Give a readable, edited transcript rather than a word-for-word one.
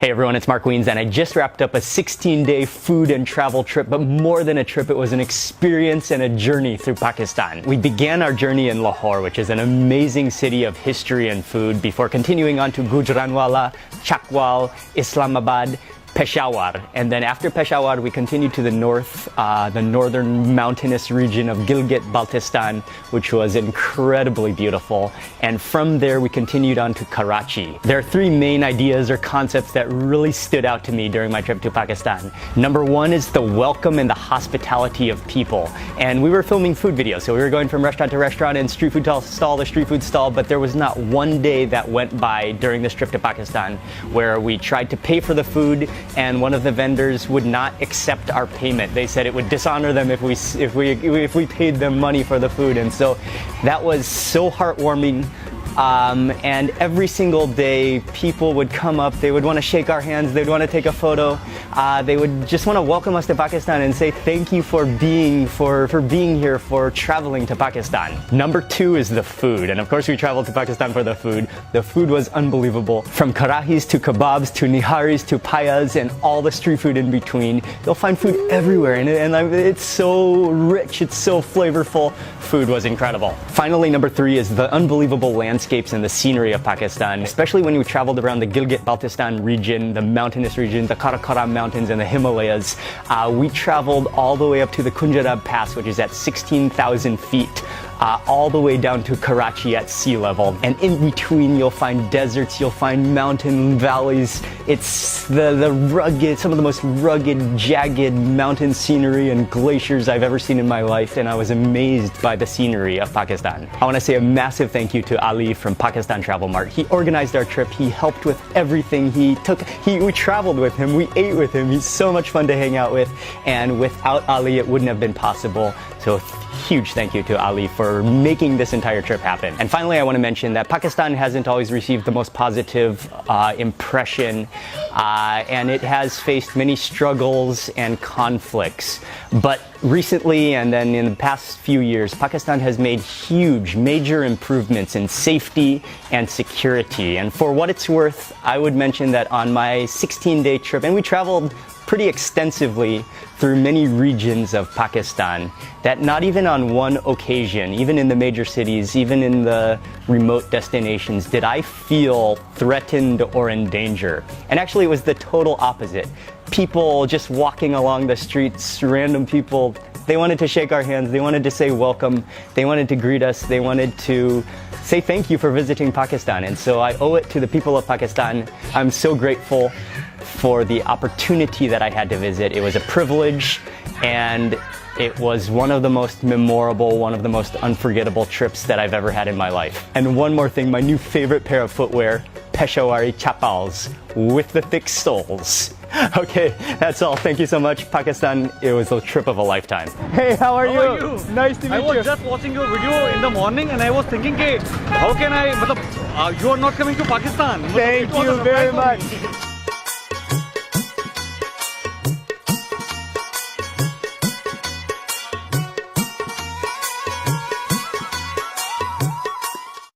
Hey everyone, it's Mark Weens, and I just wrapped up a 16-day food and travel trip, but more than a trip, it was an experience and a journey through Pakistan. We began our journey in Lahore, which is an amazing city of history and food, before continuing on to Gujranwala, Chakwal, Islamabad, Peshawar, and then after Peshawar we continued to the north, the northern mountainous region of Gilgit-Baltistan, which was incredibly beautiful, and from there we continued on to Karachi. There are three main ideas or concepts that really stood out to me during my trip to Pakistan. Number one is the welcome and the hospitality of people, and we were filming food videos, so we were going from restaurant to restaurant and street food stall to street food stall, but there was not one day that went by during this trip to Pakistan where we tried to pay for the food and one of the vendors would not accept our payment. They said it would dishonor them if we paid them money for the food, and so that was so heartwarming. And every single day people would come up, they would want to shake our hands, they'd want to take a photo, they would just want to welcome us to Pakistan and say thank you for being here, for traveling to Pakistan. Number two is the food, and of course we traveled to Pakistan for the food. The food was unbelievable. From karahis to kebabs to niharis to payas and all the street food in between. You'll find food everywhere, and it's so rich, it's so flavorful. Food was incredible. Finally, number three is the unbelievable landscapes and the scenery of Pakistan, especially when we traveled around the Gilgit-Baltistan region, the mountainous region, the Karakoram Mountains and the Himalayas. We traveled all the way up to the Kunjarab Pass, which is at 16,000 feet. All the way down to Karachi at sea level, and in between you'll find deserts, you'll find mountain valleys. It's the rugged, some of the most rugged, jagged mountain scenery and glaciers I've ever seen in my life, and I was amazed by the scenery of Pakistan. I want to say a massive thank you to Ali from Pakistan Travel Mart. He organized our trip, he helped with everything, we traveled with him, we ate with him, he's so much fun to hang out with, and without Ali it wouldn't have been possible. So huge thank you to Ali for making this entire trip happen. And finally, I want to mention that Pakistan hasn't always received the most positive impression, and it has faced many struggles and conflicts. But recently, and then in the past few years, Pakistan has made huge, major improvements in safety and security. And for what it's worth, I would mention that on my 16-day trip, and we traveled pretty extensively through many regions of Pakistan, that not even on one occasion, even in the major cities, even in the remote destinations, did I feel threatened or in danger. And actually it was the total opposite. People just walking along the streets, random people, they wanted to shake our hands, they wanted to say welcome, they wanted to greet us, they wanted to say thank you for visiting Pakistan. And so I owe it to the people of Pakistan. I'm so grateful for the opportunity that I had to visit. It was a privilege, and it was one of the most memorable, one of the most unforgettable trips that I've ever had in my life. And one more thing, my new favorite pair of footwear, Peshawari chappals with the thick soles. Okay, that's all. Thank you so much, Pakistan. It was a trip of a lifetime. Hey, how are you? Nice to meet you. I was just watching your video in the morning and I was thinking, hey, how can I, you are not coming to Pakistan. Thank you very much.